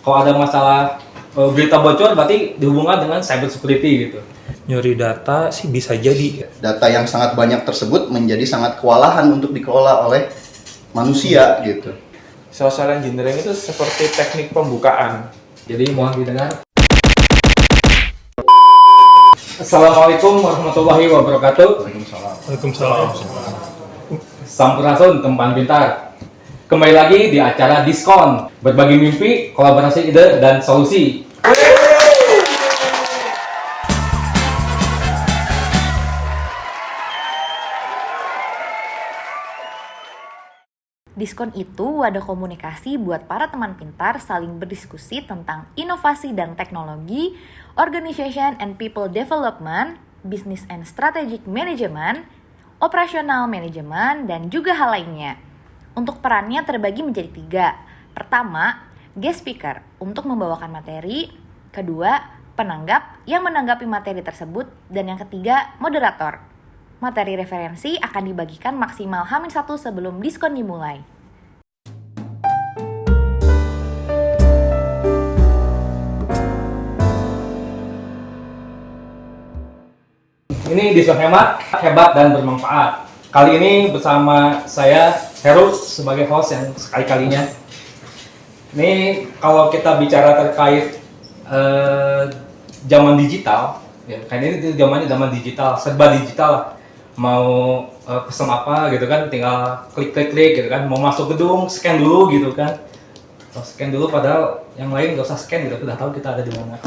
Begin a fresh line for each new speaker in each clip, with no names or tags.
Kalau ada masalah berita bocor berarti dihubungkan dengan cyber security gitu.
Nyuri data sih bisa jadi.
Data yang sangat banyak tersebut menjadi sangat kewalahan untuk dikelola oleh manusia gitu.
Social engineering itu seperti teknik pembukaan.
Jadi mohon didengar. Assalamualaikum warahmatullahi wabarakatuh.
Waalaikumsalam.
Sampurasun teman pintar. Kembali lagi di acara Diskon, berbagi mimpi, kolaborasi ide dan solusi.
Diskon itu wadah komunikasi buat para teman pintar saling berdiskusi tentang inovasi dan teknologi, organization and people development, business and strategic management, operational management, dan juga hal lainnya. Untuk perannya terbagi menjadi 3. Pertama, guest speaker untuk membawakan materi. Kedua, penanggap yang menanggapi materi tersebut. Dan yang ketiga, moderator. Materi referensi akan dibagikan maksimal H-1 sebelum diskon dimulai.
Ini Diskon Hemat, hebat dan bermanfaat. Kali ini bersama saya, Heru, sebagai host yang sekali-kalinya. Ini kalau kita bicara terkait zaman digital, ya, kan ini zaman digital, serba digital lah. Mau pesen apa gitu kan, tinggal klik gitu kan, mau masuk gedung scan dulu gitu kan, scan dulu padahal yang lain nggak usah scan gitu, udah tahu kita ada di mana.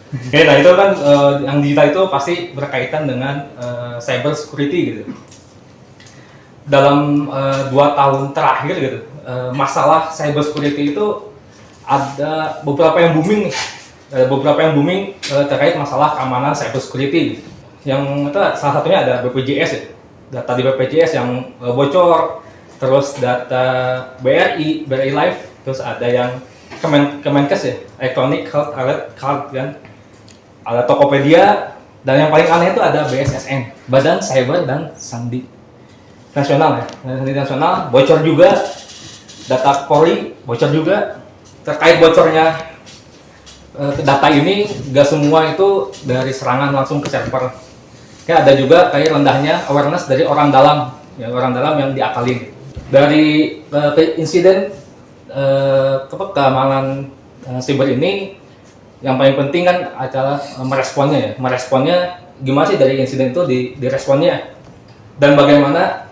Oke, nah itu kan yang digital itu pasti berkaitan dengan cyber security gitu. Dalam 2 tahun terakhir gitu, masalah cyber security itu ada beberapa yang booming nih, terkait masalah keamanan cyber security gitu. Yang itu salah satunya ada BPJS ya, data di BPJS yang bocor, terus data BRI Life, terus ada yang Kemenkes ya, Electronic Health Alert Card kan, ada Tokopedia, dan yang paling aneh itu ada BSSN, Badan Cyber dan Sandi Nasional ya, Sandi Nasional bocor juga, data Polri bocor juga. Terkait bocornya data ini, nggak semua itu dari serangan langsung ke server. Ya, ada juga kayak rendahnya awareness dari orang dalam, ya, orang dalam yang diakalin. Dari insiden keamanan siber ini, yang paling penting kan adalah meresponnya gimana sih dari insiden itu diresponnya, dan bagaimana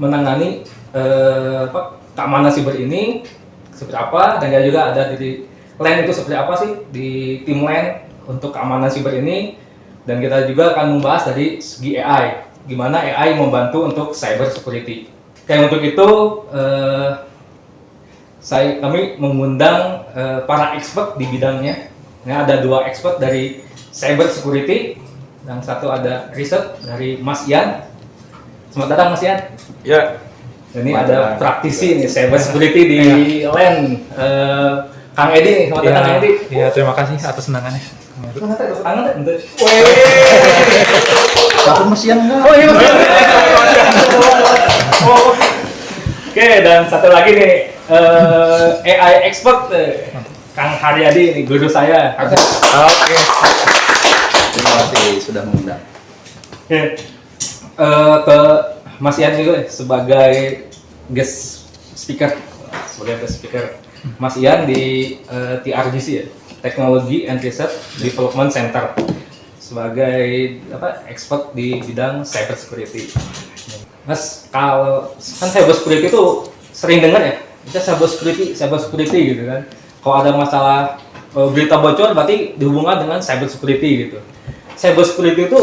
menangani keamanan siber ini seperti apa, dan juga ada di LAN itu seperti apa sih di tim LAN untuk keamanan siber ini. Dan kita juga akan membahas dari segi AI, gimana AI membantu untuk cyber security. Kayak untuk itu kami mengundang para expert di bidangnya. Ini ada 2 expert dari cyber security, yang satu ada riset dari Mas Ian. Selamat datang Mas Ian.
Ya.
Ini ada praktisi nih cyber security di LAN, Kang Edi. Selamat datang Kang Edi.
Iya, terima kasih atas undangannya.
Tangan bentar.
Takut mesian enggak?
Oh iya. Oke, dan satu lagi nih AI expert Kang Haryadi, nih guru saya.
Oke. Terima kasih sudah mengundang.
Oke. Ke Mas Ian juga sebagai guest speaker. Mas Ian di TRGC ya, Technology and Research Development Center, sebagai expert di bidang cyber security. Mas, kalau kan cyber security itu sering dengar ya, kita cyber security gitu kan. Kalau ada masalah berita bocor berarti dihubungkan dengan cyber security gitu. Cyber security itu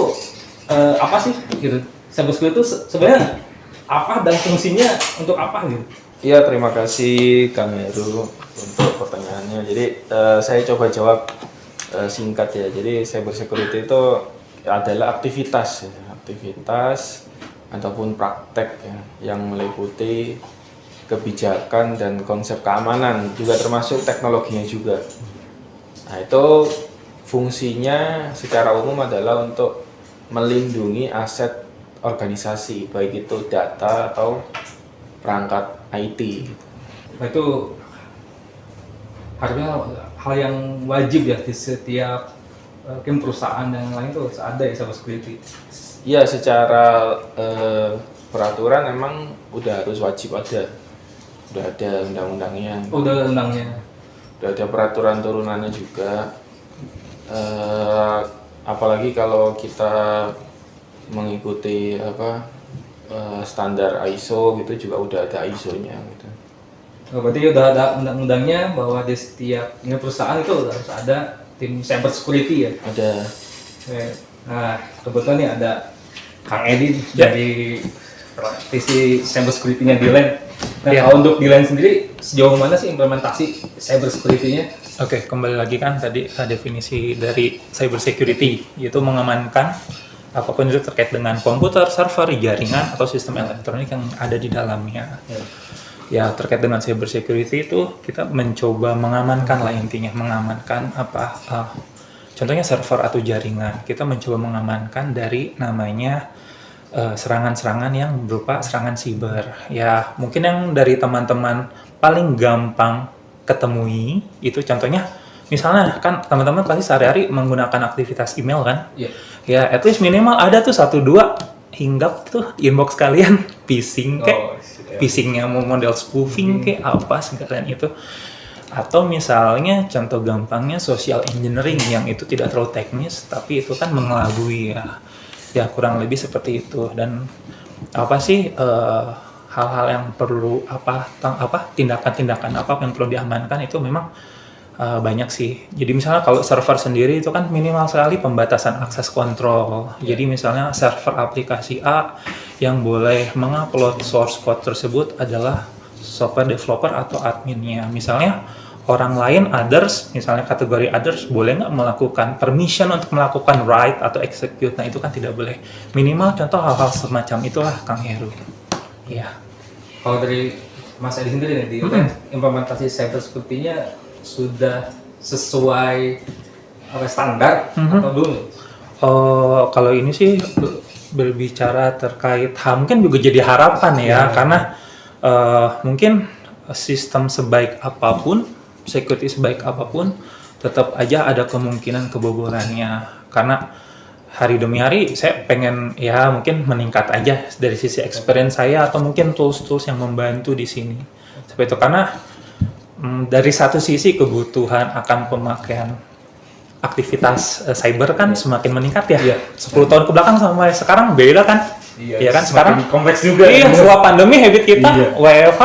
apa sih gitu? Cyber security itu sebenarnya apa dan fungsinya untuk apa gitu?
Iya, terima kasih Kang Heru untuk pertanyaannya. Jadi saya coba jawab singkat ya. Jadi cyber security itu adalah aktivitas ataupun praktek ya, yang meliputi kebijakan dan konsep keamanan, juga termasuk teknologinya juga. Nah, itu fungsinya secara umum adalah untuk melindungi aset organisasi, baik itu data atau perangkat IT.
Nah, itu harusnya hal yang wajib ya di setiap mungkin perusahaan dan yang lain tuh ada ya cyber security.
Ya, secara peraturan emang udah harus wajib ada. Udah ada undang-undangnya.
Udah undangnya.
Udah ada peraturan turunannya juga. Apalagi kalau kita mengikuti standar ISO gitu juga udah ada ISO-nya gitu.
Berarti udah ada undang-undangnya bahwa di setiap perusahaan itu harus ada tim cyber security ya.
Ada.
Oke. Nah, kebetulan nih ada Kang Edi
Ya.
dari praktisi cyber security-nya Dilan. Nah,
Ya.
kalau untuk Dilan sendiri sejauh mana sih implementasi cyber security-nya?
Oke, kembali lagi kan tadi definisi dari cyber security, yaitu mengamankan apapun itu terkait dengan komputer, server, jaringan, atau sistem elektronik yang ada di dalamnya. Ya, terkait dengan cyber security itu kita mencoba mengamankan lah intinya, mengamankan contohnya server atau jaringan. Kita mencoba mengamankan dari namanya serangan-serangan yang berupa serangan siber. Ya, mungkin yang dari teman-teman paling gampang ketemui itu contohnya, misalnya kan teman-teman pasti sehari-hari menggunakan aktivitas email kan?
Iya.
Ya, at least minimal ada tuh 1-2 hinggap tuh inbox kalian phishing kayak phishingnya mau model spoofing kayak apa segala itu, atau misalnya contoh gampangnya social engineering yang itu tidak terlalu teknis tapi itu kan mengelabui ya kurang lebih seperti itu. Dan apa sih hal-hal yang perlu tindakan-tindakan apa yang perlu diamankan itu memang banyak sih. Jadi misalnya kalau server sendiri itu kan minimal sekali pembatasan akses kontrol. Jadi misalnya server aplikasi A yang boleh mengupload source code tersebut adalah software developer atau adminnya. Misalnya orang lain, others, misalnya kategori others, boleh nggak melakukan permission untuk melakukan write atau execute. Nah itu kan tidak boleh. Minimal contoh hal-hal semacam itulah Kang Heru. Iya.
Kalau dari Mas Edi sendiri nih, di implementasi cyber security-nya sudah sesuai standar atau belum?
Kalau ini sih berbicara terkait mungkin juga jadi harapan ya, karena mungkin sistem sebaik apapun, security sebaik apapun, tetap aja ada kemungkinan kebobolannya. Karena hari demi hari saya pengen ya mungkin meningkat aja dari sisi experience saya atau mungkin tools-tools yang membantu di sini. Seperti itu, karena dari satu sisi kebutuhan akan pemakaian aktivitas cyber kan semakin meningkat ya.
Iya.
10 tahun ke belakang sampai sekarang beda kan? Iya kan sekarang
kompleks juga.
Iya, setelah pandemi habit kita
Iya.
WFH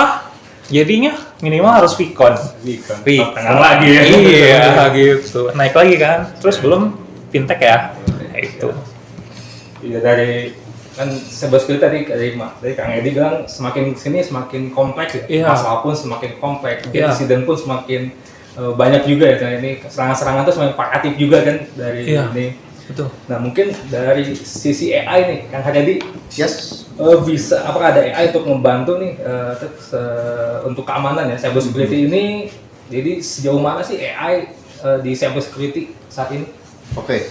jadinya minimal harus Vicon.
Tangan lagi ya.
Iya, gitu. Naik lagi kan. Terus belum fintech ya. Nah, itu.
Iya, dari kan cyber security dari Kang Edi bilang semakin sini semakin kompleks ya.
Iya.
Masalah pun semakin kompleks,
Iya.
insiden pun semakin banyak juga ya. Dan ini serangan-serangan itu semakin variatif juga kan dari
Iya.
ini.
Betul.
Nah, mungkin dari sisi AI nih, Kang Haryadi,
Yes.
bisa apakah ada AI untuk membantu nih untuk keamanan ya cyber security ini? Jadi sejauh mana sih AI di cyber security saat ini?
Oke.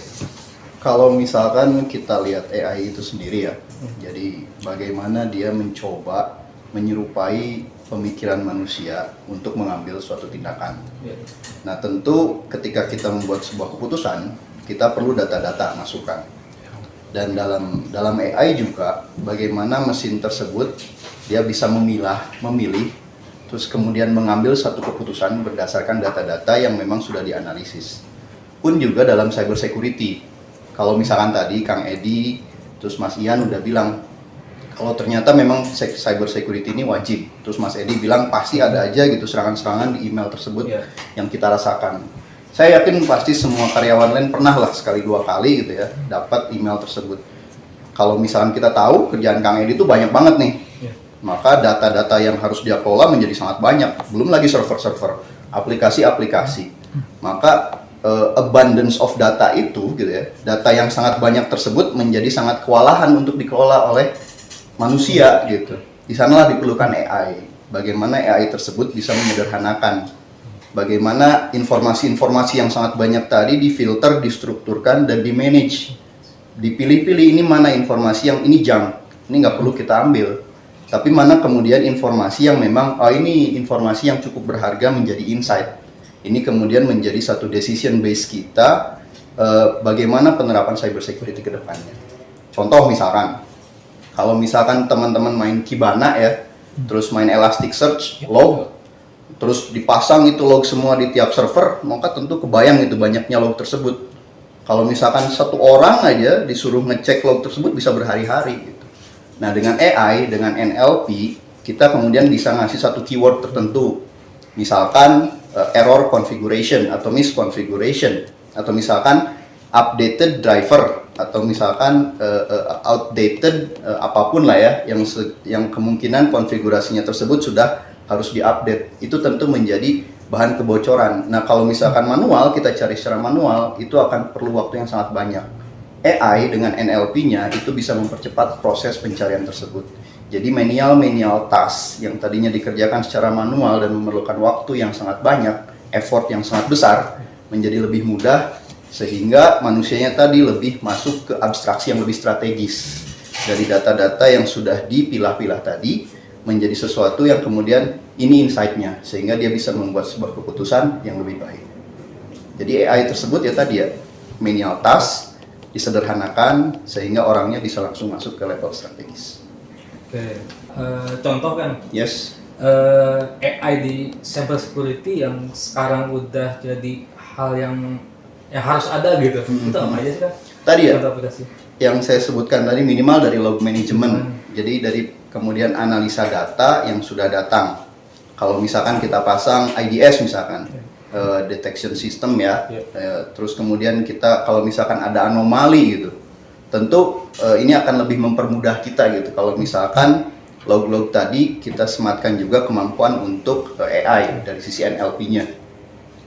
Kalau misalkan kita lihat AI itu sendiri ya, jadi bagaimana dia mencoba menyerupai pemikiran manusia untuk mengambil suatu tindakan. Nah, tentu ketika kita membuat sebuah keputusan, kita perlu data-data masukan. Dan dalam AI juga bagaimana mesin tersebut dia bisa memilih, terus kemudian mengambil satu keputusan berdasarkan data-data yang memang sudah dianalisis. Pun juga dalam cyber security. Kalau misalkan tadi Kang Edi, terus Mas Ian udah bilang kalau ternyata memang cyber security ini wajib. Terus Mas Edi bilang pasti ada aja gitu serangan-serangan di email tersebut yang kita rasakan. Saya yakin pasti semua karyawan lain pernah lah sekali 2 kali gitu ya dapat email tersebut. Kalau misalkan kita tahu kerjaan Kang Edi itu banyak banget nih, maka data-data yang harus dia kelola menjadi sangat banyak. Belum lagi server-server, aplikasi-aplikasi. Maka abundance of data itu gitu ya, data yang sangat banyak tersebut menjadi sangat kewalahan untuk dikelola oleh manusia gitu. Di sanalah diperlukan AI. Bagaimana AI tersebut bisa menyederhanakan, bagaimana informasi-informasi yang sangat banyak tadi difilter, distrukturkan dan di-manage. Dipilih-pilih ini mana informasi yang ini junk, ini nggak perlu kita ambil. Tapi mana kemudian informasi yang memang ini informasi yang cukup berharga menjadi insight. Ini kemudian menjadi satu decision base kita bagaimana penerapan cyber security ke depannya. Contoh misalkan, kalau misalkan teman-teman main Kibana ya, terus main Elasticsearch, log, terus dipasang itu log semua di tiap server, maka tentu kebayang itu banyaknya log tersebut. Kalau misalkan satu orang aja disuruh ngecek log tersebut bisa berhari-hari gitu. Nah dengan AI, dengan NLP, kita kemudian bisa ngasih satu keyword tertentu. Misalkan error configuration atau misconfiguration, atau misalkan updated driver, atau misalkan outdated apapun lah ya, yang kemungkinan konfigurasinya tersebut sudah harus diupdate. Itu tentu menjadi bahan kebocoran. Nah kalau misalkan manual, kita cari secara manual, itu akan perlu waktu yang sangat banyak. AI dengan NLP-nya itu bisa mempercepat proses pencarian tersebut. Jadi menial task yang tadinya dikerjakan secara manual dan memerlukan waktu yang sangat banyak, effort yang sangat besar, menjadi lebih mudah, sehingga manusianya tadi lebih masuk ke abstraksi yang lebih strategis. Dari data-data yang sudah dipilah-pilah tadi, menjadi sesuatu yang kemudian ini insight-nya, sehingga dia bisa membuat sebuah keputusan yang lebih baik. Jadi AI tersebut ya tadi ya, menial task, disederhanakan sehingga orangnya bisa langsung masuk ke level strategis.
Oke, contoh kan,
Yes.
AI di cyber security yang sekarang udah jadi hal yang harus ada gitu. Itu apa aja sih kan?
Tadi ya,
Contoh aplikasi.
yang saya sebutkan tadi minimal dari log management. Jadi dari kemudian analisa data yang sudah datang. Kalau misalkan kita pasang IDS misalkan, detection system ya, terus kemudian kita kalau misalkan ada anomali gitu, tentu ini akan lebih mempermudah kita gitu. Kalau misalkan log-log tadi kita sematkan juga kemampuan untuk AI dari sisi NLP-nya.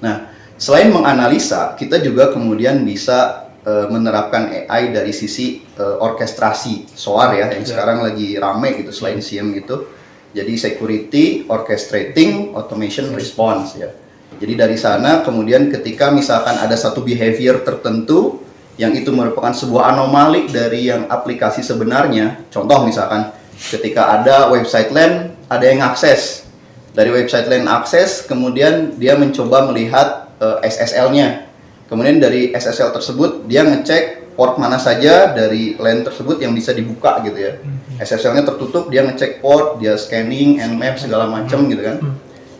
Nah, selain menganalisa, kita juga kemudian bisa menerapkan AI dari sisi orkestrasi SOAR ya, yang sekarang lagi rame gitu selain SIEM itu. Jadi security, orchestrating, automation, response ya. Jadi dari sana kemudian ketika misalkan ada satu behavior tertentu yang itu merupakan sebuah anomali dari yang aplikasi sebenarnya. Contoh misalkan ketika ada website LAN, ada yang akses. Dari website LAN akses, kemudian dia mencoba melihat SSL-nya. Kemudian dari SSL tersebut dia ngecek port mana saja dari LAN tersebut yang bisa dibuka gitu ya. SSL-nya tertutup, dia ngecek port, dia scanning, nmap segala macam gitu kan.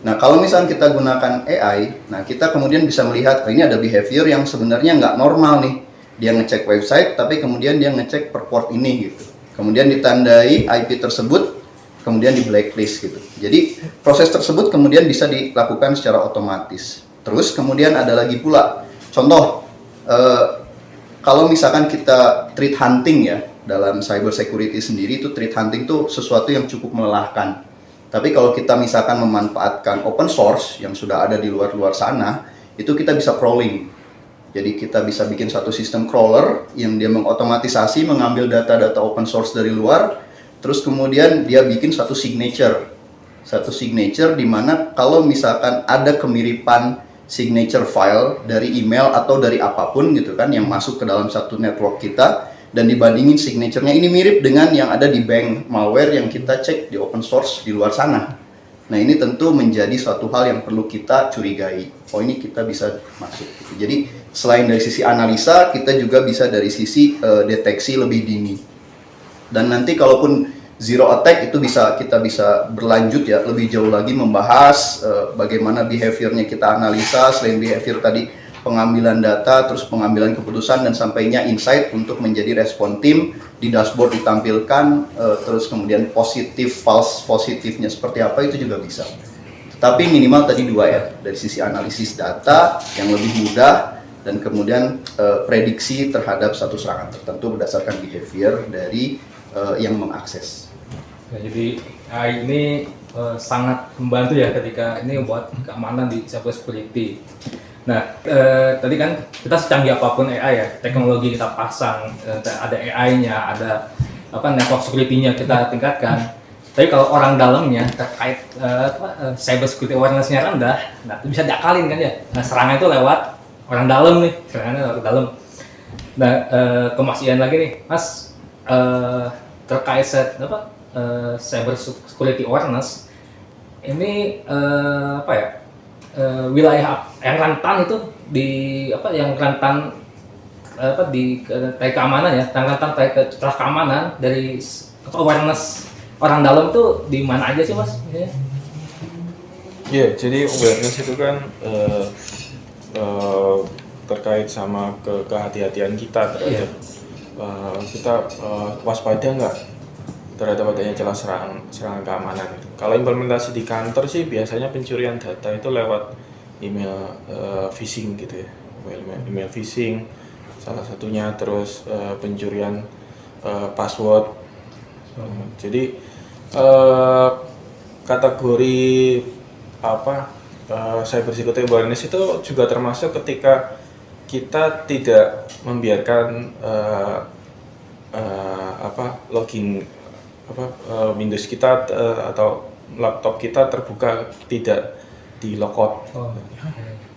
Nah kalau misalnya kita gunakan AI, nah kita kemudian bisa melihat ini ada behavior yang sebenarnya nggak normal nih. Dia ngecek website, tapi kemudian dia ngecek per port ini gitu. Kemudian ditandai IP tersebut, kemudian di blacklist gitu. Jadi proses tersebut kemudian bisa dilakukan secara otomatis. Terus kemudian ada lagi pula, contoh kalau misalkan kita threat hunting ya, dalam cyber security sendiri itu threat hunting itu sesuatu yang cukup melelahkan. Tapi kalau kita misalkan memanfaatkan open source yang sudah ada di luar sana, itu kita bisa crawling. Jadi kita bisa bikin satu sistem crawler yang dia mengotomatisasi mengambil data-data open source dari luar, terus kemudian dia bikin satu signature di mana kalau misalkan ada kemiripan signature file dari email atau dari apapun gitu kan yang masuk ke dalam satu network kita, dan dibandingin signature-nya ini mirip dengan yang ada di bank malware yang kita cek di open source di luar sana. Nah ini tentu menjadi suatu hal yang perlu kita curigai. Oh ini kita bisa masuk. Jadi selain dari sisi analisa, kita juga bisa dari sisi deteksi lebih dini. Dan nanti kalaupun zero attack itu kita bisa berlanjut ya lebih jauh lagi membahas bagaimana behaviornya kita analisa. Selain behavior tadi, pengambilan data, terus pengambilan keputusan, dan sampainya insight untuk menjadi respon tim. Di dashboard ditampilkan, terus kemudian positif, false positifnya seperti apa itu juga bisa. Tapi minimal tadi dua ya, dari sisi analisis data yang lebih mudah, dan kemudian prediksi terhadap satu serangan tertentu berdasarkan behavior dari yang mengakses.
Ya, jadi AI ini sangat membantu ya ketika ini buat keamanan di cyber security. Nah, tadi kan kita secanggih apapun AI ya, teknologi kita pasang, ada AI-nya, ada network security-nya kita tingkatkan. Tapi kalau orang dalamnya terkait cyber security awareness-nya rendah, nah itu bisa diakalin kan ya. Nah, serangan itu lewat orang dalam nih, serangannya lewat dalam. Nah, ke Mas Ian lagi nih, Mas, terkait cyber security awareness ini wilayah yang rentan itu di apa yang rentan apa di terkait keamanan ya, yang rentan terkait celah keamanan dari awareness orang dalam tuh di mana aja sih Mas? Ya.
Iya, jadi awareness itu kan terkait sama kehati-hatian kita terhadap kita waspada nggak terhadap adanya celah serangan keamanan itu. Kalau implementasi di kantor sih biasanya pencurian data itu lewat email phishing gitu ya, email phishing salah satunya, terus pencurian password. Jadi kategori cyber security awareness itu juga termasuk ketika kita tidak membiarkan login Windows kita atau laptop kita terbuka tidak di lockout.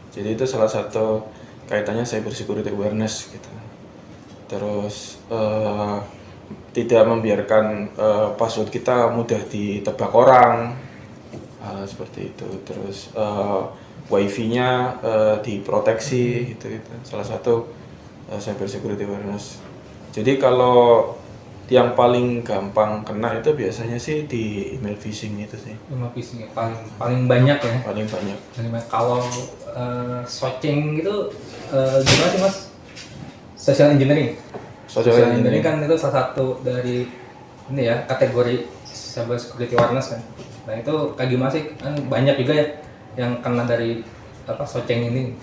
Jadi itu salah satu kaitannya cyber security awareness gitu. Terus tidak membiarkan password kita mudah ditebak orang, seperti itu. Terus wifi-nya diproteksi, itu salah satu cyber security awareness. Jadi kalau yang paling gampang kena itu biasanya sih di email phishing itu sih.
Email phishing ya, paling banyak ya.
Paling banyak.
Kalau searching itu gimana sih Mas? Social engineering. Social engineering kan itu salah satu dari ini ya kategori cyber security awareness kan. Nah itu kayak gimana sih? Kan banyak juga ya yang kena dari searching ini.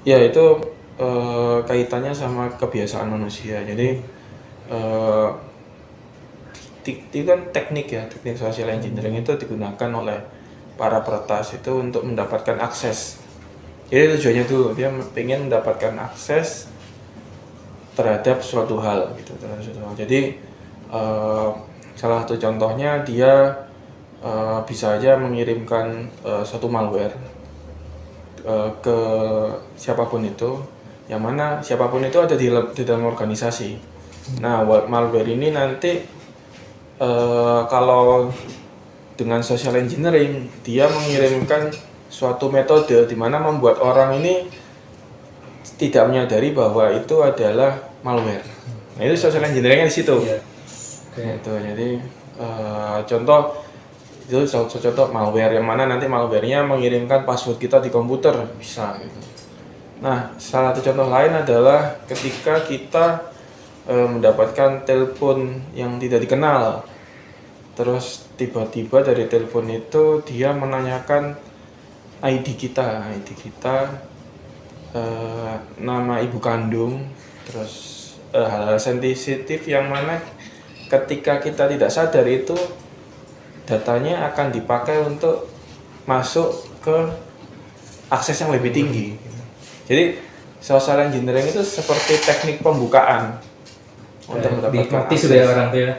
Ya itu kaitannya sama kebiasaan manusia. Jadi itu kan teknik social engineering itu digunakan oleh para peretas itu untuk mendapatkan akses. Jadi tujuannya tuh dia pengen mendapatkan akses terhadap suatu hal gitu. Jadi salah satu contohnya dia bisa aja mengirimkan suatu malware ke siapapun itu, yang mana siapapun itu ada di dalam organisasi. Nah, malware ini nanti kalau dengan social engineering dia mengirimkan suatu metode di mana membuat orang ini tidak menyadari bahwa itu adalah malware. Nah, itu social engineering-nya di situ.
Iya.
Gitu. Jadi contoh malware yang mana nanti malware-nya mengirimkan password kita di komputer bisa gitu. Nah, salah satu contoh lain adalah ketika kita mendapatkan telepon yang tidak dikenal. Terus tiba-tiba dari telepon itu dia menanyakan ID kita, nama ibu kandung, terus hal-hal sensitif yang mana ketika kita tidak sadar itu datanya akan dipakai untuk masuk ke akses yang lebih tinggi. Jadi social engineering itu seperti teknik pembukaan untuk mendapatkan akses.
Sudah orang tuh ya.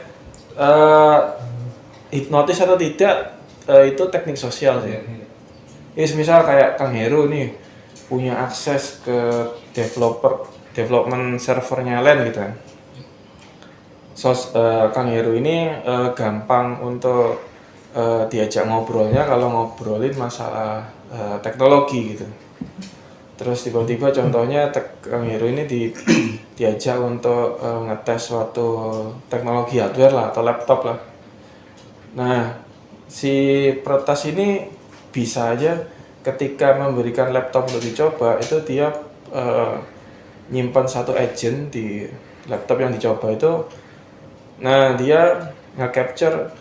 Hipnotis atau tidak itu teknik sosial sih. Misal kayak Kang Heru nih punya akses ke development servernya LAN gitu kan. Kang Heru ini gampang untuk diajak ngobrolnya kalau ngobrolin masalah teknologi gitu. Terus tiba-tiba contohnya Kang Heru ini diajak untuk ngetes suatu teknologi hardware lah atau laptop lah. Nah, si peretas ini bisa aja ketika memberikan laptop untuk dicoba itu dia nyimpan satu agent di laptop yang dicoba itu. Nah, dia nge-capture,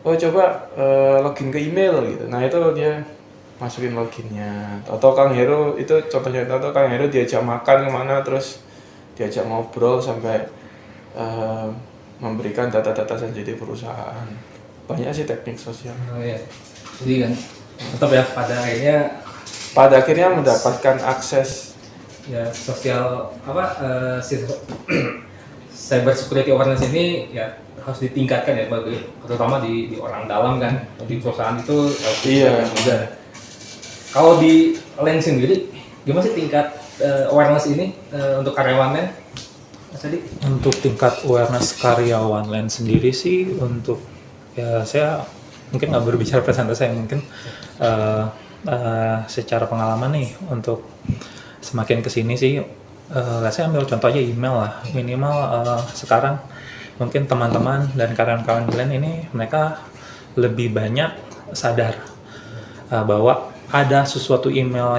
coba login ke email gitu. Nah, itu dia masukin loginnya. Atau Kang Heru itu contohnya, atau Kang Heru diajak makan kemana terus diajak ngobrol sampai memberikan data-data sensitif perusahaan. Banyak sih teknik sosial.
Oh iya. Jadi kan tetap ya
pada akhirnya mendapatkan akses
ya sosial cyber security awareness ini ya harus ditingkatkan ya terutama di orang dalam kan, di perusahaan itu
iya
juga. Kalau di LAN sendiri gimana sih tingkat awareness ini untuk karyawannya Mas Adi?
Untuk tingkat awareness karyawan LAN sendiri sih, untuk ya saya mungkin nggak berbicara presentasi, saya mungkin secara pengalaman nih untuk semakin kesini sih, saya ambil contoh aja email lah. Minimal sekarang mungkin teman-teman dan kawan-kawan kalian ini mereka lebih banyak sadar bahwa ada suatu email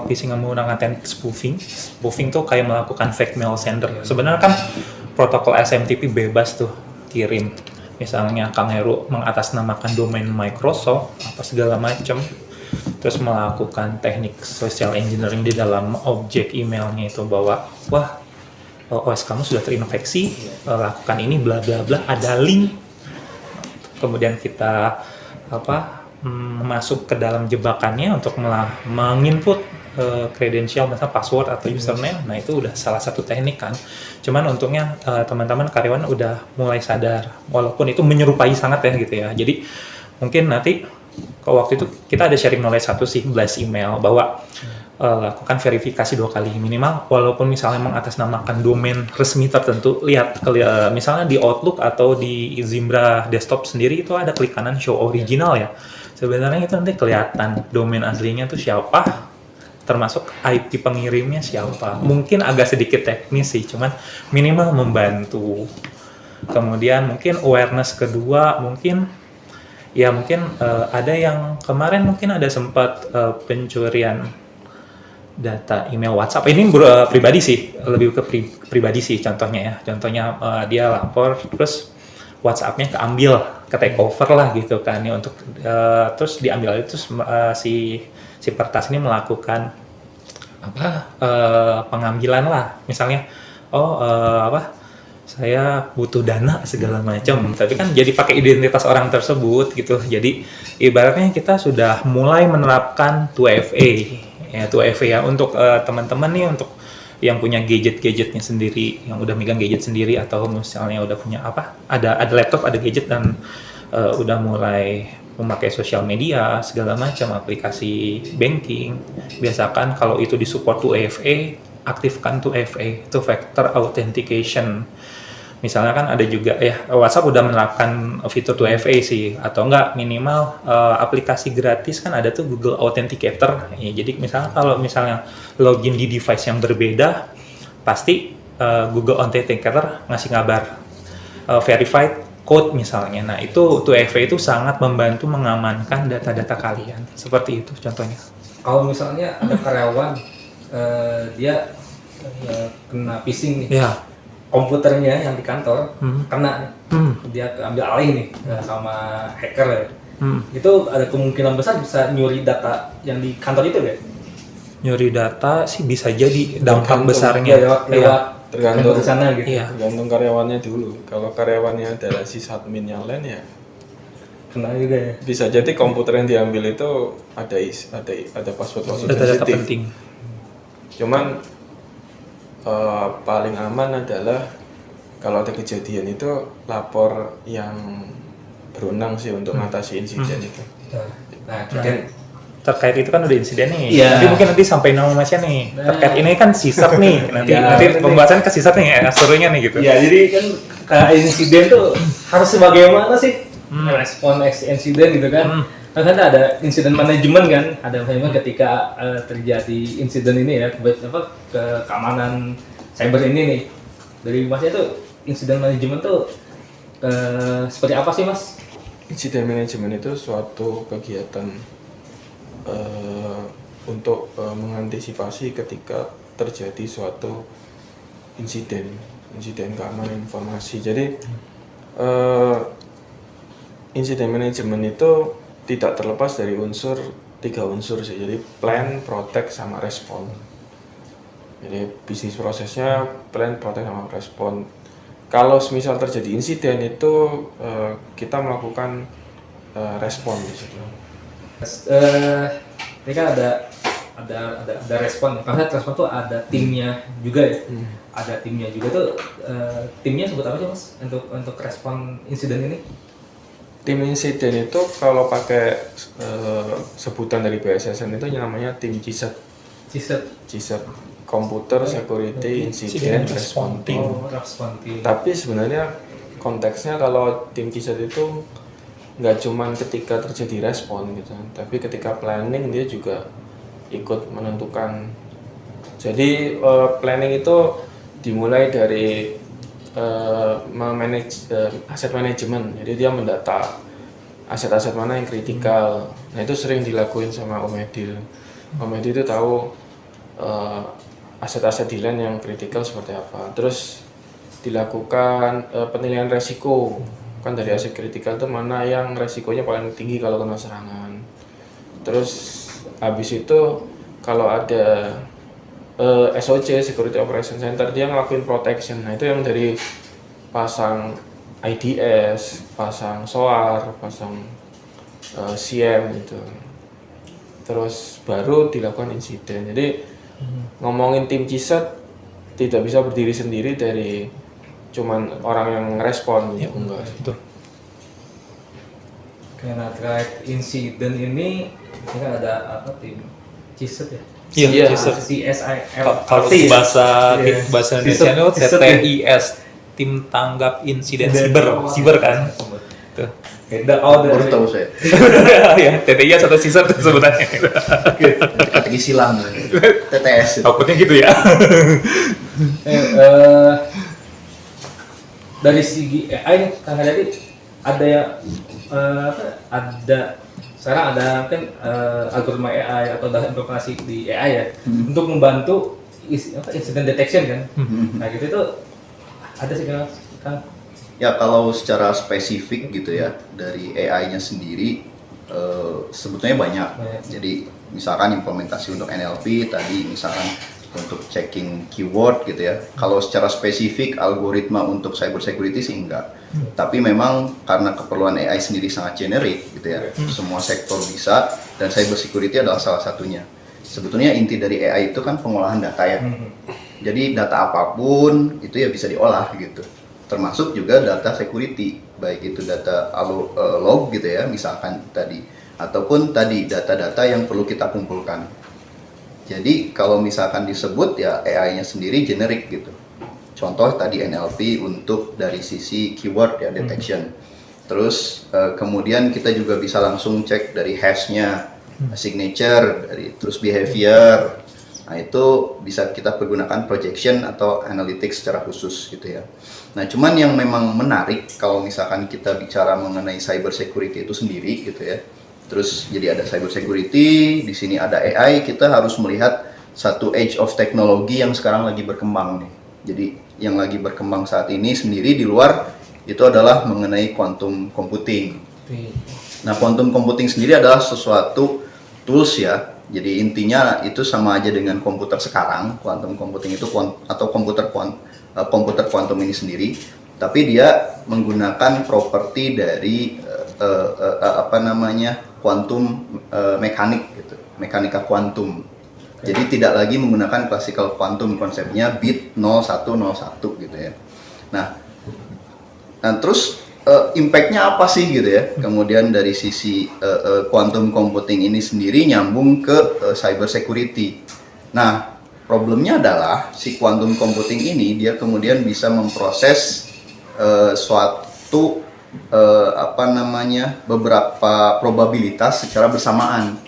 phishing yang menggunakan teknik spoofing. Spoofing tuh kayak melakukan fake mail sender. Sebenarnya kan protokol SMTP bebas tuh kirim. Misalnya Kang Heru mengatasnamakan domain Microsoft apa segala macam, terus melakukan teknik social engineering di dalam objek emailnya itu bahwa wah OS kamu sudah terinfeksi, lakukan ini bla bla bla, ada link. Kemudian kita masuk ke dalam jebakannya untuk menginput kredensial misalnya password atau username. Nah itu udah salah satu teknik kan. Cuman untungnya teman-teman karyawan udah mulai sadar, walaupun itu menyerupai sangat ya gitu ya. Jadi mungkin nanti kalau waktu itu kita ada sharing knowledge satu sih, blast email, bahwa lakukan verifikasi 2 kali minimal, walaupun misalnya mengatasnamakan domain resmi tertentu. Lihat misalnya di Outlook atau di Zimbra desktop sendiri itu ada klik kanan show original ya. Sebenarnya itu nanti kelihatan domain aslinya tuh siapa, termasuk IP pengirimnya siapa. Mungkin agak sedikit teknis sih, cuman minimal membantu. Kemudian mungkin awareness kedua, mungkin ada yang kemarin mungkin ada sempat pencurian data email WhatsApp. Ini pribadi sih, lebih ke pribadi sih contohnya ya. Contohnya dia lapor terus WhatsApp-nya keambil, ke take over lah gitu kan ya, untuk terus diambil itu si pertas ini melakukan pengambilan lah, misalnya saya butuh dana segala macam, tapi kan jadi pakai identitas orang tersebut gitu. Jadi ibaratnya kita sudah mulai menerapkan 2FA ya, 2FA ya untuk teman-teman nih, untuk yang punya gadgetnya sendiri, yang udah megang gadget sendiri, atau misalnya udah punya ada laptop, ada gadget, dan udah mulai memakai sosial media segala macam, aplikasi banking. Biasakan kalau itu disupport 2FA, aktifkan 2FA, itu factor authentication. Misalnya kan ada juga ya, WhatsApp udah menerapkan fitur 2FA sih, atau enggak minimal aplikasi gratis kan ada tuh Google Authenticator ya. Jadi kalau misalnya login di device yang berbeda, pasti Google Authenticator ngasih kabar verified code misalnya. Nah itu 2FA itu sangat membantu mengamankan data-data kalian. Seperti itu contohnya.
Kalau misalnya ada karyawan dia kena phishing nih, ya, komputernya yang di kantor kena, dia ambil alih nih sama hacker ya. Itu ada kemungkinan besar bisa nyuri data yang di kantor itu ya?
Nyuri data sih bisa jadi, dampak besarnya
lewat
tergantung
sana gitu.
Iya.
Tergantung karyawannya dulu. Kalau karyawannya adalah sysadmin yang lain ya
kena juga ya.
Bisa jadi komputer yang diambil itu ada password
data penting.
Cuman paling aman adalah kalau ada kejadian itu lapor yang berwenang sih untuk mengatasi insiden itu.
Nah,
terkait itu kan udah insiden nih.
Iya.
Tapi mungkin nanti sampai nama Masnya nih. Terkait ini kan CSAT nih. Nanti pembahasan ke CSAT nih ya, serunya nih gitu.
Ya, jadi kan kayak insiden tuh harus bagaimana sih respon insiden gitu kan. Kan ada insiden manajemen kan, ada manajemen ketika terjadi insiden ini ya, ke keamanan cyber ini nih. Dari Masnya tuh insiden manajemen tuh seperti apa sih Mas?
Insiden manajemen itu suatu kegiatan untuk mengantisipasi ketika terjadi suatu insiden keamanan informasi. Jadi insiden manajemen itu tidak terlepas dari 3 unsur sih. Jadi plan, protect, sama respon. Jadi bisnis prosesnya plan, protect, sama respon. Kalau misal terjadi insiden itu kita melakukan respon di situ.
Ini kan ada respon. Karena respon tuh ada timnya juga ya. Ada timnya juga tuh. Timnya sebut apa sih Mas untuk respon insiden ini?
Tim insiden itu kalau pakai sebutan dari BSSN itu namanya tim CISET. Computer Security Incident Response Team.
Response team.
Tapi sebenarnya konteksnya kalau tim CISET itu nggak cuman ketika terjadi respon gitu, tapi ketika planning dia juga ikut menentukan. Jadi planning itu dimulai dari memanage aset manajemen. Jadi dia mendata aset-aset mana yang kritikal. Nah itu sering dilakuin sama Om Edil. Om Edil itu tahu aset-aset di land yang kritikal seperti apa. Terus dilakukan penilaian resiko. Kan dari aset kritikal itu mana yang resikonya paling tinggi kalau kena serangan. Terus habis itu kalau ada SOC, Security Operation Center, dia ngelakuin protection. Nah itu yang dari pasang IDS, pasang SOAR, pasang SIEM gitu. Terus baru dilakukan insiden. Jadi ngomongin tim CISAT tidak bisa berdiri sendiri dari cuman orang yang respon gitu. Enggak.
Betul.
Karena terkait insiden ini kita ada apa tim CISAT ya?
Iya,
CSIL.
Kalau bahasa Indonesia itu
CISAT.
TTIS, Tim Tanggap Insiden Siber kan. Tuh.
Baru tahu saya.
Ya, TTIS atau CISAT sebenarnya.
Strategi silang, TTS.
Takutnya gitu ya.
Dari segi AI Kang Haryadi ada yang ada sekarang ada kan algoritma AI atau data informasi di AI ya untuk membantu incident detection kan. Nah gitu itu ada sih kan.
Ya kalau secara spesifik gitu ya dari AI-nya sendiri sebetulnya banyak. Jadi misalkan implementasi untuk NLP tadi misalkan untuk checking keyword gitu ya. Kalau secara spesifik algoritma untuk cyber security sih enggak. Tapi memang karena keperluan AI sendiri sangat generik gitu ya. Semua sektor bisa dan cyber security adalah salah satunya. Sebetulnya inti dari AI itu kan pengolahan data ya. Jadi data apapun itu ya bisa diolah gitu. Termasuk juga data security, baik itu data log gitu ya misalkan tadi ataupun tadi data-data yang perlu kita kumpulkan. Jadi kalau misalkan disebut ya AI-nya sendiri generik gitu. Contoh tadi NLP untuk dari sisi keyword ya detection. Terus kemudian kita juga bisa langsung cek dari hash-nya, signature, dari terus behavior. Nah itu bisa kita pergunakan projection atau analytics secara khusus gitu ya. Nah cuman yang memang menarik kalau misalkan kita bicara mengenai cyber security itu sendiri gitu ya. Terus jadi ada cyber security, di sini ada AI, kita harus melihat satu age of teknologi yang sekarang lagi berkembang nih. Jadi yang lagi berkembang saat ini sendiri di luar itu adalah mengenai quantum computing. Nah quantum computing sendiri adalah sesuatu tools ya. Jadi intinya itu sama aja dengan komputer sekarang, quantum computing itu atau komputer quantum ini sendiri. Tapi dia menggunakan properti dari quantum mekanik gitu, mekanika kuantum. Jadi tidak lagi menggunakan classical quantum konsepnya bit 0101 gitu ya. Nah terus impact-nya apa sih gitu ya? Kemudian dari sisi quantum computing ini sendiri nyambung ke cyber security. Nah, problemnya adalah si quantum computing ini dia kemudian bisa memproses suatu beberapa probabilitas secara bersamaan.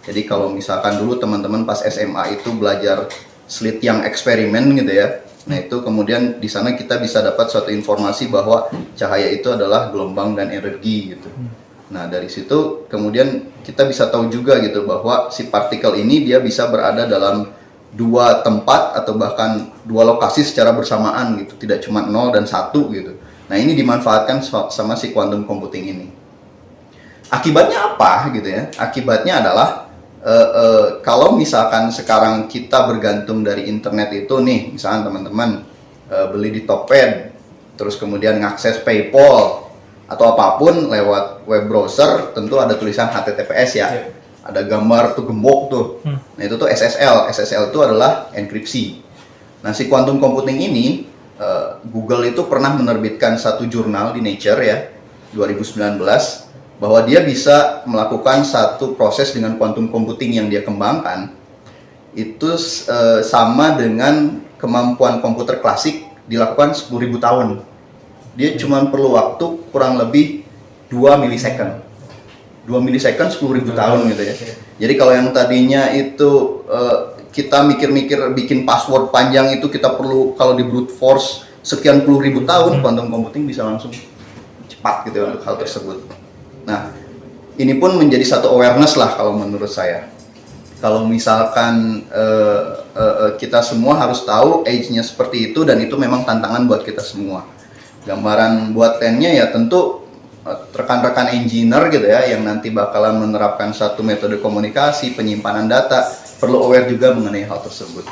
Jadi kalau misalkan dulu teman-teman pas SMA itu belajar Slit-Young eksperimen gitu ya. Nah itu kemudian di sana kita bisa dapat suatu informasi bahwa cahaya itu adalah gelombang dan energi gitu. Nah dari situ kemudian kita bisa tahu juga gitu bahwa si partikel ini dia bisa berada dalam dua tempat atau bahkan dua lokasi secara bersamaan gitu, tidak cuma 0 dan 1 gitu. Nah ini dimanfaatkan sama si quantum computing ini. Akibatnya apa gitu ya? Akibatnya adalah kalau misalkan sekarang kita bergantung dari internet itu nih, misalkan teman-teman beli di Tokped, terus kemudian ngakses PayPal atau apapun lewat web browser, tentu ada tulisan HTTPS ya. Ada gambar tuh gembok tuh. Nah itu tuh SSL. SSL itu adalah enkripsi. Nah si quantum computing ini Google itu pernah menerbitkan satu jurnal di Nature ya 2019 bahwa dia bisa melakukan satu proses dengan quantum computing yang dia kembangkan itu sama dengan kemampuan komputer klasik dilakukan 10.000 tahun. Dia cuma perlu waktu kurang lebih 2 milisecond. 2 milisecond 10.000 tahun gitu ya. Jadi kalau yang tadinya itu kita mikir-mikir bikin password panjang itu kita perlu kalau di brute force sekian puluh ribu tahun, quantum computing bisa langsung cepat gitu untuk hal tersebut. Nah, ini pun menjadi satu awareness lah kalau menurut saya. Kalau misalkan kita semua harus tahu age-nya seperti itu, dan itu memang tantangan buat kita semua. Gambaran buat tennya ya tentu rekan-rekan engineer gitu ya, yang nanti bakalan menerapkan satu metode komunikasi, penyimpanan data, perlu aware juga mengenai hal tersebut.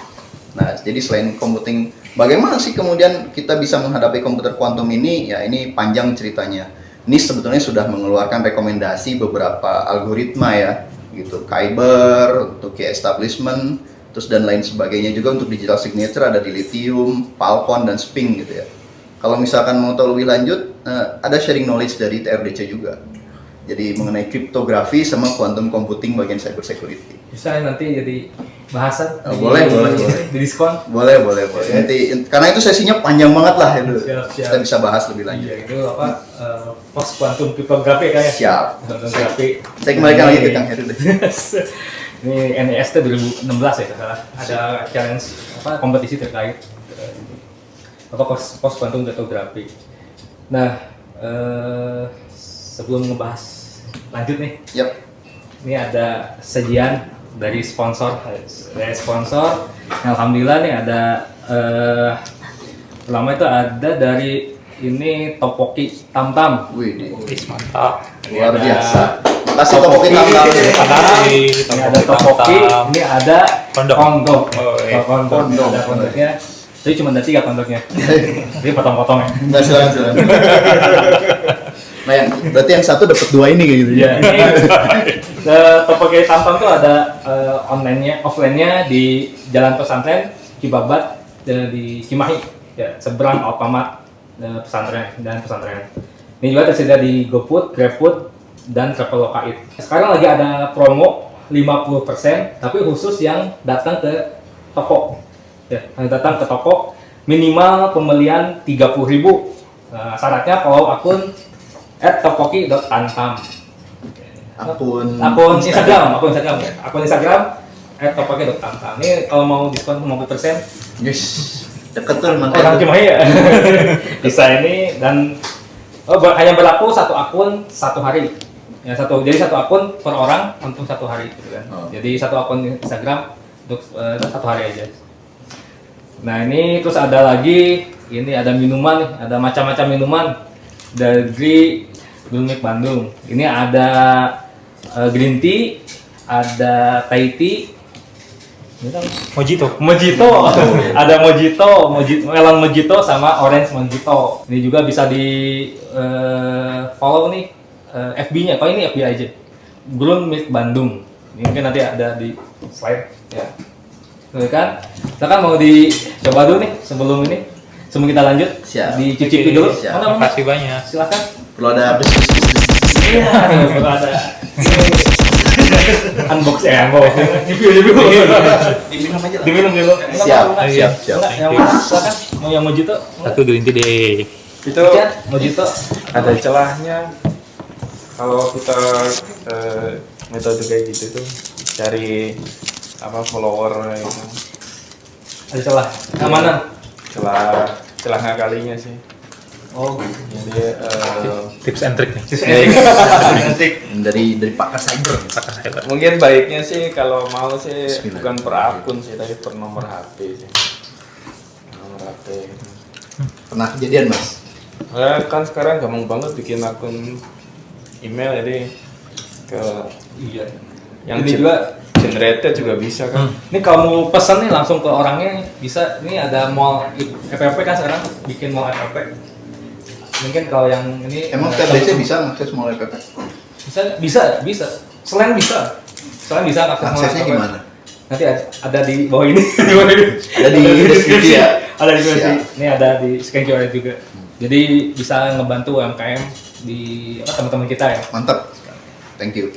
Nah, jadi selain computing, bagaimana sih kemudian kita bisa menghadapi komputer kuantum ini? Ya, ini panjang ceritanya. Ini sebetulnya sudah mengeluarkan rekomendasi beberapa algoritma ya, gitu. Kyber untuk key establishment, terus dan lain sebagainya juga untuk digital signature ada di Lithium, Falcon dan Sping gitu ya. Kalau misalkan mau tahu lebih lanjut, ada sharing knowledge dari TRDC juga. Jadi mengenai kriptografi sama quantum computing bagian cyber security.
Bisa nanti jadi bahasan.
Boleh.
Di diskon.
Boleh. Nanti karena itu sesinya panjang banget lah itu.
Siap.
Kita bisa bahas lebih lanjut.
Iya, itu apa? Post quantum kriptografi kayak.
Siap.
Kriptografi.
Saya kembalikan lagi ke Kang Heru deh.
Ini NEST 2016 ya salah. Ada challenge kompetisi terkait post quantum kriptografi. Nah, sebelum ngebahas lanjut nih, ini ada sajian dari sponsor. Alhamdulillah nih ada pertama itu ada dari ini Topoki Tamtam.
Wih,
Mantap.
luar biasa. Kasih Topoki Tamtam.
Ini ada Topoki, ini ada kondok.
Kondok.
Ada kondoknya. Jadi cuma ada 3 kondoknya. Jadi potong-potong ya.
Nggak, silakan. Nah, berarti yang satu dapat 2 ini kayak gitu.
Iya, ini Topoki Tamtam tuh ada online-nya, offline-nya di Jalan Pesantren Cibabat di Cimahi, ya, seberang Alfamart pesantren. Ini juga tersedia di GoFood, GrabFood, dan Traveloka Eat. Sekarang lagi ada promo 50%, tapi khusus yang datang ke toko. Ya, yang datang ke toko minimal pembelian 30.000. Syaratnya follow akun @topoki.tamtam. Akun Instagram @topoki.tamtam. Ini kalau mau diskon 50%.
Yes. Deket tuh
Orang Cimahi ya. Bisa ini dan hanya berlaku satu akun 1 hari. Ya, jadi satu akun per orang untuk 1 hari gitu kan. Jadi satu akun Instagram untuk 1 hari aja. Nah, ini terus ada lagi, ini ada minuman nih, ada macam-macam minuman dari Gulmik Bandung. Ini ada green tea, ada Thai tea,
Mojito.
ada melon mojito sama orange mojito. Ini juga bisa di follow nih FB-nya. Kalau ini FB aja, Gulmik Bandung. Ini mungkin nanti ada di slide ya. Kan, silakan mau dicoba dulu nih sebelum kita lanjut.
Siap.
Dicicipi dulu.
Siap.
Mana?
Makasih banyak.
Silakan.
Perlu ada
Iya, perlu ada. Unbox review. Diminum dulu.
Siap.
Yang mana? Silakan. Mau yang mojito?
Satu green tea deh.
Itu
Mojito.
ada celahnya kalau kita metode kayak gitu tuh cari follower itu.
Ada celah. Keamanan.
celah ngakalinya sih.
Oh,
Jadi
Tips and trick nih.
dari pakar cyber.
mungkin baiknya sih kalau mau sih
Bismillah.
bukan per akun sih, tapi per nomor HP sih. Nomor HP.
Pernah kejadian, Mas?
Kan sekarang gampang banget bikin akun email, jadi ke
iya.
yang
Ini juga
generated juga bisa kan.
Ini kalau mau pesan nih langsung ke orangnya bisa. Ini ada mall FPP kan sekarang bikin mall FPP. Mungkin kalau yang ini
Emang TRDC bisa ngakses mulai PP?
bisa. Selain bisa akses mall
Aksesnya
FPP.
gimana?
Nanti ada di bawah ini.
Ada di deskripsi ya?
Ada di deskripsi.
Siap.
Ini ada di scan QR juga. Jadi bisa ngebantu UMKM di teman-teman kita ya.
Mantap. Thank you.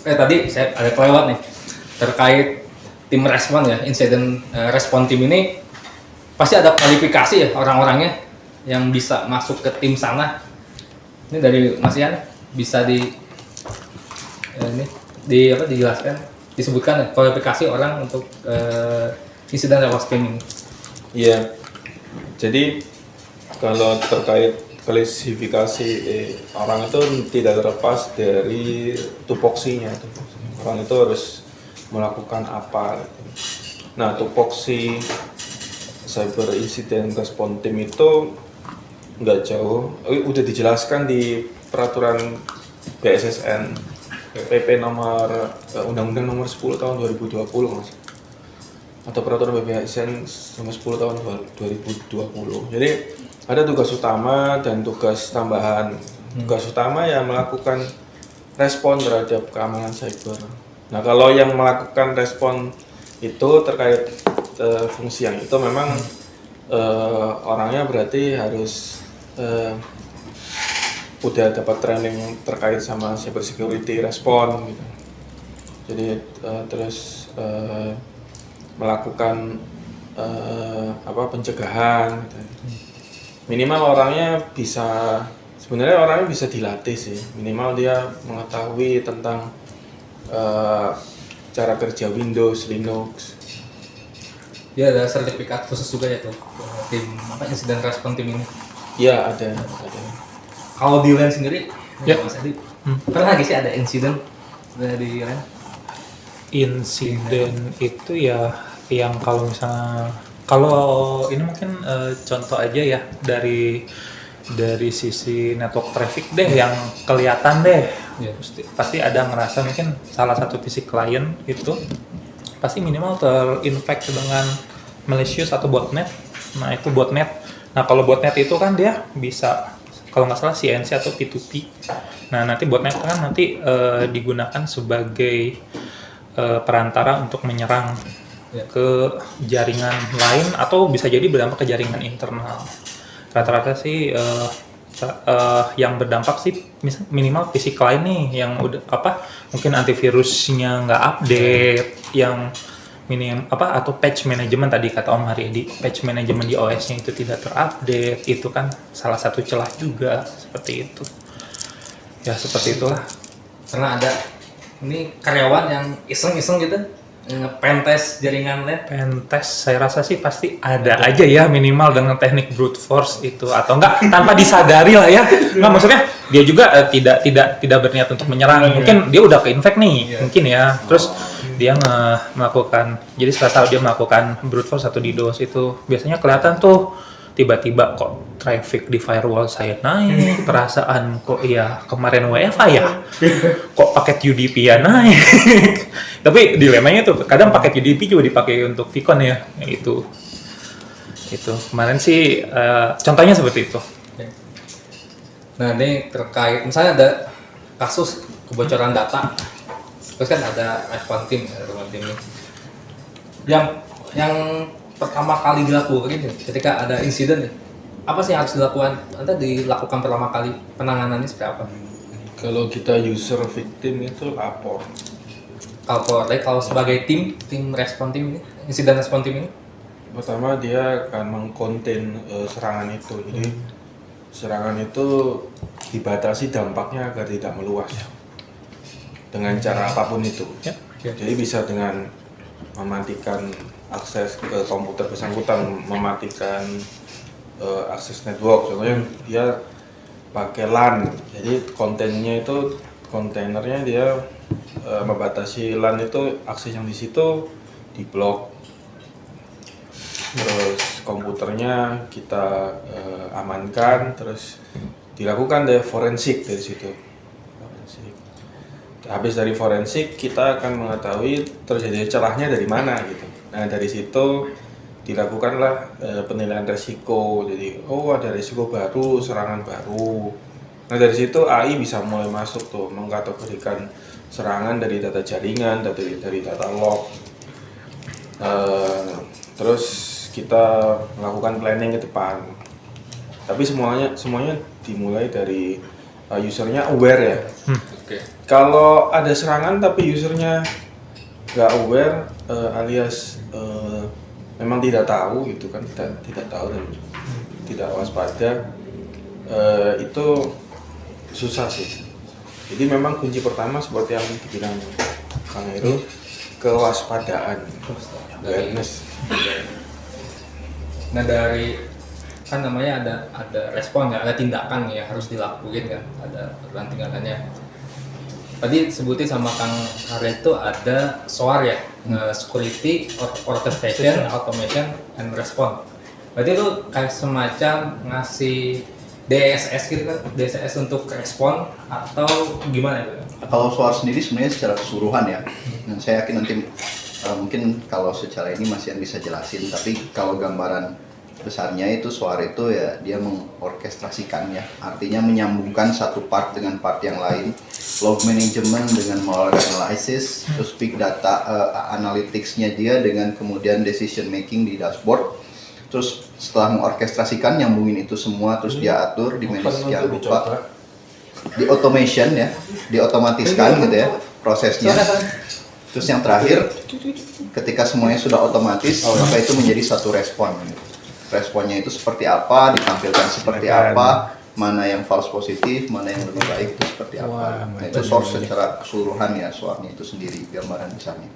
Tadi saya ada kelewat nih terkait tim respon ya, incident respon tim ini pasti ada kualifikasi ya orang-orangnya yang bisa masuk ke tim sana. Ini Ini dari Mas Ian bisa dijelaskan, disebutkan kualifikasi orang untuk insiden reverse teaming.
Iya. Jadi kalau terkait klasifikasi orang itu tidak terlepas dari tupoksinya. Orang itu harus melakukan apa. Gitu. Nah, tupoksi cyber incident response team itu nggak jauh, udah dijelaskan di peraturan BSSN PP nomor Undang-Undang nomor 10 tahun 2020 Mas. Atau peraturan BSSN nomor 10 tahun 2020. Jadi ada tugas utama dan tugas tambahan. Tugas utama ya melakukan respon terhadap keamanan cyber. Nah, kalau yang melakukan respon itu terkait fungsi yang itu memang orangnya berarti harus udah dapat training terkait sama cyber security respon gitu. Jadi terus melakukan pencegahan gitu. Minimal orangnya sebenarnya bisa dilatih sih. Minimal dia mengetahui tentang cara kerja Windows, Linux.
Dia ada sertifikat khusus juga ya tuh tim insiden response team ini.
Ya ada.
Kalau di LAN sendiri,
Ya.
Mas Adi, pernah nggak sih ada insiden di LAN?
Insiden itu ya yang kalau misalnya ini mungkin contoh aja ya dari sisi network traffic deh yang kelihatan deh.
Ya.
Pasti ada ngerasa mungkin salah satu PC klien itu pasti minimal terinfect dengan malicious atau botnet. Nah itu botnet. Nah kalau botnet itu kan dia bisa kalau nggak salah CNC atau P2P. Nah nanti botnet kan nanti digunakan sebagai perantara untuk menyerang ke jaringan lain atau bisa jadi berdampak ke jaringan internal. Rata-rata sih yang berdampak sih minimal PC client nih yang udah mungkin antivirusnya nggak update, yang atau patch management tadi kata Om Haryadi, patch management di OS-nya itu tidak terupdate, itu kan salah satu celah juga seperti itu. Ya seperti itulah.
Karena ada ini karyawan yang iseng-iseng gitu nge-pentest jaringan LAN.
Pentest saya rasa sih pasti ada aja ya minimal dengan teknik brute force itu atau enggak tanpa disadari lah ya. Nggak maksudnya dia juga tidak berniat untuk menyerang. Mungkin dia udah ke-infect nih, mungkin ya. Terus dia melakukan, jadi setelah tahu dia melakukan brute force atau DDoS itu biasanya kelihatan tuh tiba-tiba kok traffic di firewall saya naik, perasaan kok ya kemarin WFA ya, kok paket UDP ya naik. Tapi dilemanya tuh kadang paket UDP juga dipakai untuk Vicon ya, itu kemarin sih contohnya seperti itu.
Nah ini terkait misalnya ada kasus kebocoran data, terus kan ada response team ini. Yang pertama kali dilakukan gitu, ketika ada insiden, apa sih yang harus dilakukan? Dilakukan pertama kali penanganannya seperti apa?
Kalau kita user victim itu lapor.
Kalau sebagai tim respon tim ini, insiden respon tim ini?
Pertama dia akan mengkonten serangan itu. Jadi serangan itu dibatasi dampaknya agar tidak meluas. Dengan cara apapun itu. Jadi bisa dengan mematikan akses ke komputer bersangkutan, mematikan akses network. Contohnya dia pakai LAN. Jadi kontainernya dia membatasi LAN itu, akses yang di situ diblok. Terus komputernya kita amankan, terus dilakukan deh forensik dari situ. Habis dari forensik kita akan mengetahui terjadi celahnya dari mana gitu. Nah dari situ dilakukanlah penilaian resiko. Jadi ada resiko baru, serangan baru. Nah dari situ AI bisa mulai masuk tuh mengkategorikan serangan dari data jaringan, dari data log. Terus kita melakukan planning ke depan. Tapi semuanya dimulai dari usernya aware ya. Kalau ada serangan tapi usernya nggak aware alias memang tidak tahu gitu kan, tidak tahu dan tidak waspada, itu susah sih. Jadi memang kunci pertama seperti yang dibilang Kang Heru, kewaspadaan, awareness.
Nah dari kan namanya ada respon ya, ada tindakan ya harus dilakuin kan, ada tindakannya. Tadi sebutin sama Kang Arya itu ada SOAR ya, Security, Orchestration, Automation, and Response. Berarti itu kayak semacam ngasih DSS gitu kan, DSS untuk respon atau gimana itu?
Kalau SOAR sendiri sebenarnya secara keseluruhan ya, dan saya yakin nanti mungkin kalau secara ini masih yang bisa jelasin, tapi kalau gambaran besarnya itu SOAR itu ya dia mengorkestrasikannya, artinya menyambungkan satu part dengan part yang lain, log management dengan malware analysis, terus big data analytics-nya dia dengan kemudian decision making di dashboard, terus setelah mengorkestrasikan nyambungin itu semua, terus dia atur di manage sekian rupa, di automation ya, diotomatiskan gitu ya prosesnya. Terus yang terakhir, ketika semuanya sudah otomatis, maka itu menjadi satu respon. Responnya itu seperti apa, ditampilkan seperti apa, mana yang false positif, mana yang lebih baik itu seperti apa. Nah, itu source secara keseluruhan ya, soalnya itu sendiri gambaran besarnya.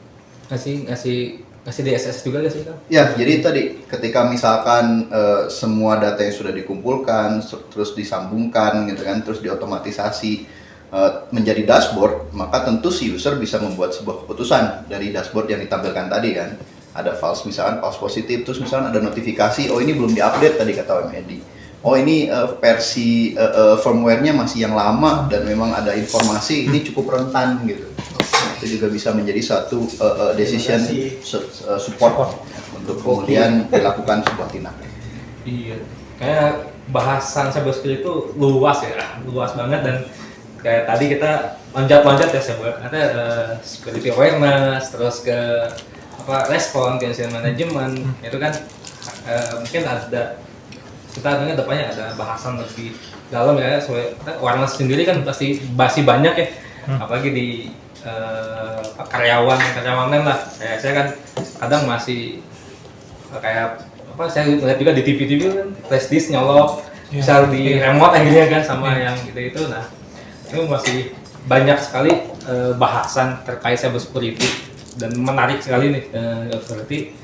Ngasih DSS juga gak sih Kang?
Ya, jadi tadi ketika misalkan semua data yang sudah dikumpulkan, terus disambungkan gitu kan, terus diotomatisasi menjadi dashboard, maka tentu si user bisa membuat sebuah keputusan dari dashboard yang ditampilkan tadi kan. Ada false, misalkan false positif, terus misalkan ada notifikasi, oh ini belum diupdate tadi kata Om Edi. Oh ini versi firmware-nya masih yang lama dan memang ada informasi ini cukup rentan gitu. Itu juga bisa menjadi satu decision support untuk kemudian dilakukan sebuah tindakan.
Iya, kayak bahasan cybersecurity itu luas ya, luas banget, dan kayak tadi kita loncat-loncat ya ada security awareness, terus ke respon, ke incident management, itu kan mungkin ada kita dengar depannya ada bahasan lebih dalam ya, soalnya awareness sendiri kan pasti masih banyak ya, apalagi di karyawan lah. Saya kan kadang masih kayak saya lihat juga di TV kan flash disk nyolok, misal di remote akhirnya kan sama yang gitu. Nah itu masih banyak sekali bahasan terkait cybersecurity dan menarik sekali nih berarti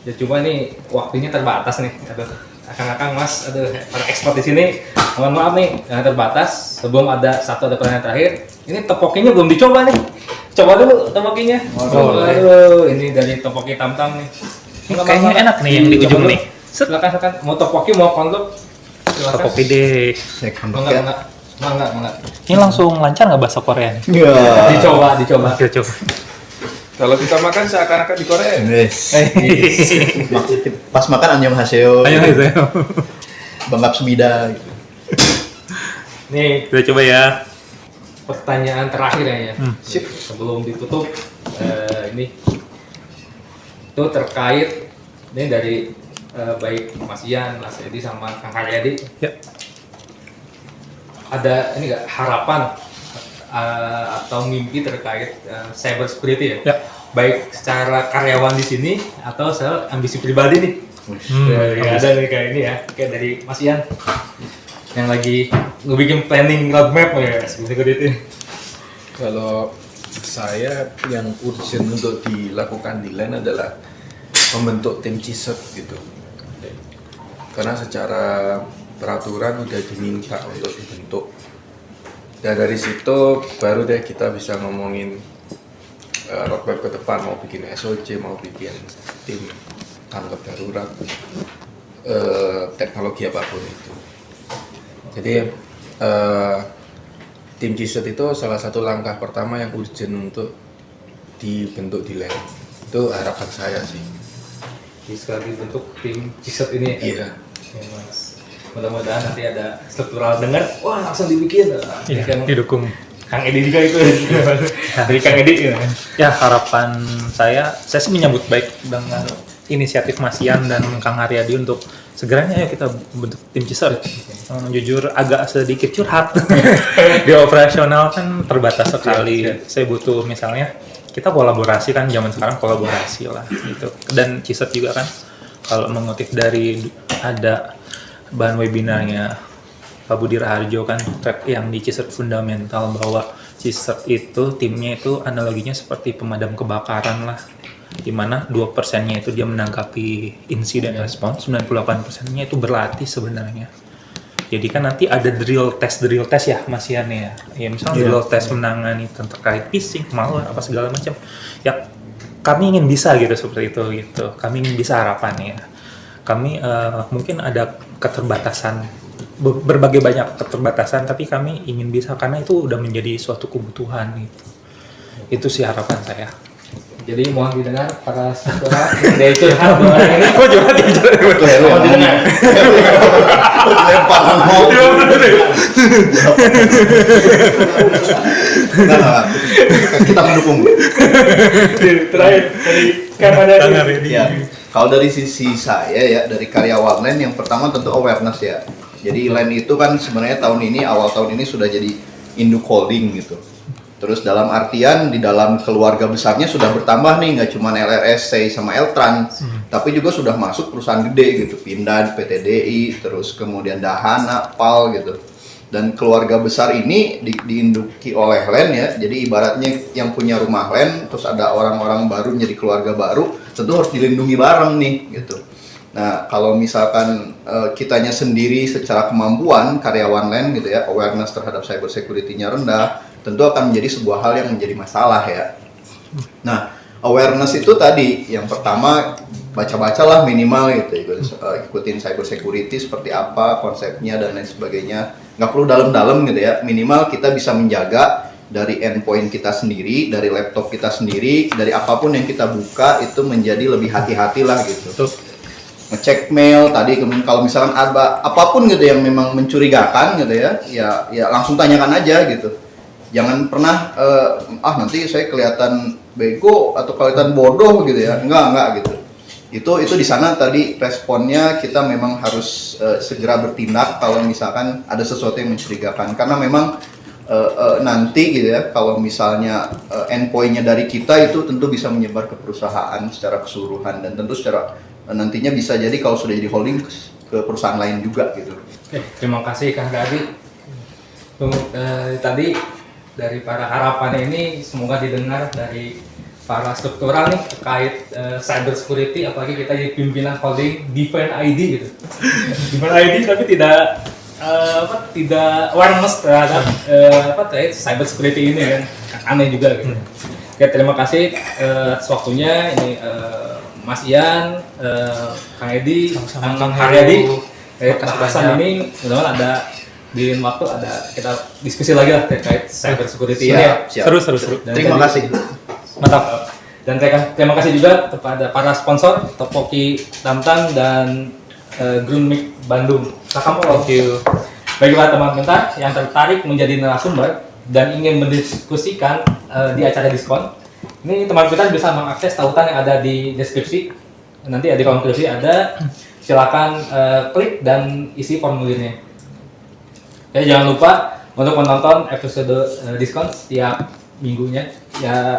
ya, cuma nih waktunya terbatas nih. Aduh, akang-akang Mas, para expert di sini, mohon maaf nih terbatas. Sebelum ada pertanyaan terakhir, ini topokinya belum dicoba nih. Coba dulu topokinya. Aduh, ini dari topoki Tamtam nih.
Ini kayaknya enak nih yang di ujung nih.
Silakan, mau topoki mau konluk.
Topoki deh.
Enggak.
Ini langsung lancar nggak bahasa Korea nih?
Dicoba.
Oke, coba.
Kalau kita makan seakan-akan di Korea.
Yes. Pas makan annyeonghaseyo. Bangap semida gitu.
Nih,
Kita coba ya.
pertanyaan terakhir ya. Sebelum ditutup, ini itu terkait ini dari baik Mas Ian, Mas Edi sama Kang Haryadi.
Ya.
Ada ini nggak harapan atau mimpi terkait cyber security ya? Baik secara karyawan di sini atau secara ambisi pribadi nih. Ada nih kayak ini ya, kayak dari Mas Ian yang lagi ngebikin planning roadmap ya security.
Kalau saya yang urgent untuk dilakukan di LAN adalah membentuk tim CISET gitu. Karena secara peraturan udah diminta untuk dibentuk. Dan dari situ baru deh kita bisa ngomongin roadmap ke depan, mau bikin SOC, mau bikin tim tanggap darurat, teknologi apapun itu. Jadi tim CISET itu salah satu langkah pertama yang urgent untuk dibentuk di LAN. Itu harapan saya sih.
Jadi sekali bentuk tim CISET ini ya?
Iya.
Ya, Mas. Mudah-mudahan nanti ada struktural dengar, wah langsung dibikin.
Iya, didukung.
Kang Edi juga itu. Dari Kang Edi ya.
Ya, harapan saya sih menyambut baik dengan inisiatif Mas Ian dan Kang Haryadi untuk segeranya ya kita bentuk tim CISET. Jujur agak sedikit curhat. Di operasional kan terbatas sekali. Saya butuh misalnya kita kolaborasi kan, zaman sekarang kolaborasi lah gitu. Dan CISET juga kan kalau mengutip dari ada bahan webinarnya Pak Budi Raharjo kan track yang di Ciset Fundamental bahwa Ciset itu timnya itu analoginya seperti pemadam kebakaran lah, dimana 2%-nya itu dia menanggapi insiden respons, 98%-nya itu berlatih sebenarnya. Jadi kan nanti ada drill test ya Mas Ian ya. Ya misalnya drill test menangani terkait phishing, malware apa segala macam. Ya kami ingin bisa gitu seperti itu gitu. Kami ingin bisa harapannya. Kami mungkin ada keterbatasan, berbagai banyak keterbatasan, tapi kami ingin bisa karena itu udah menjadi suatu kebutuhan gitu. Itu sih harapan saya.
Jadi mohon didengar para struktural dari curhat orang ini.
Kok juga
Mohon didengar.
Lempar mau. Nah, kita mendukung.
Terakhir dari Kamada.
Ya, kalau dari sisi saya ya, dari karyawan LAN yang pertama tentu awareness ya. Jadi LAN itu kan sebenarnya awal tahun ini sudah jadi induk holding gitu. Terus dalam artian di dalam keluarga besarnya sudah bertambah nih, nggak cuma LRSC sama Eltran, tapi juga sudah masuk perusahaan gede gitu, Pindad, PTDI, terus kemudian Dahana, PAL gitu. Dan keluarga besar ini diinduki oleh LAN ya, jadi ibaratnya yang punya rumah LAN, terus ada orang-orang baru menjadi keluarga baru, tentu harus dilindungi bareng nih gitu. Nah, kalau misalkan kitanya sendiri secara kemampuan karyawan LAN gitu ya, awareness terhadap cyber security-nya rendah, tentu akan menjadi sebuah hal yang menjadi masalah ya. Nah, awareness itu tadi yang pertama baca-bacalah minimal gitu, ikutin cyber security seperti apa konsepnya dan lain sebagainya. Nggak perlu dalam-dalam gitu ya, minimal kita bisa menjaga dari endpoint kita sendiri, dari laptop kita sendiri, dari apapun yang kita buka itu menjadi lebih hati-hati lah gitu. Ngecek mail tadi, kemudian kalau misalkan ada apapun gitu yang memang mencurigakan gitu ya langsung tanyakan aja gitu. Jangan pernah nanti saya kelihatan bego atau kelihatan bodoh gitu ya. Enggak gitu. Itu di sana tadi responnya kita memang harus segera bertindak kalau misalkan ada sesuatu yang mencurigakan, karena memang nanti gitu ya, kalau misalnya endpoint-nya dari kita itu tentu bisa menyebar ke perusahaan secara keseluruhan, dan tentu secara nantinya bisa jadi kalau sudah jadi holding ke perusahaan lain juga gitu.
Oke, terima kasih Kang Dadi. Tadi dari para harapan ini semoga didengar dari para struktural nih terkait cyber security, apalagi kita jadi pimpinan holding Defend ID gitu. Defend ID tapi tidak awareness terhadap terkait cyber security ini kan aneh juga gitu. Oke, terima kasih atas waktunya ini Mas Ian, Kang Edi, Kang Haryadi, Kang Hasan ini mudah-mudahan ada di waktu ada kita diskusi lagi lah terkait cyber security ini ya.
Seru.
Dan
Terima kasih.
Mantap. Dan terima kasih juga kepada para sponsor Topoki Tamtam dan Grunmik Bandung. Thank you. Baiklah teman pintar yang tertarik menjadi narasumber dan ingin mendiskusikan di acara diskon, ini teman pintar bisa mengakses tautan yang ada di deskripsi. Nanti di kolom deskripsi ada. Silakan klik dan isi formulirnya. Oke, jangan lupa untuk menonton episode diskon setiap minggunya ya,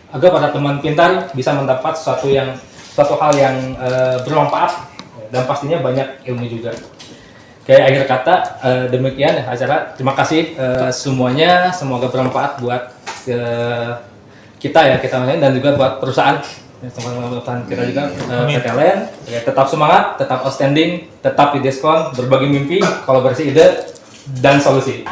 agar para teman pintar bisa mendapat suatu hal yang bermanfaat dan pastinya banyak ilmu juga. Oke, akhir kata demikian acara. Terima kasih semuanya, semoga bermanfaat buat kita dan juga buat perusahaan kita juga PT LAN. Tetap semangat, tetap outstanding, tetap di diskon, berbagi mimpi, kolaborasi ide dan solusi.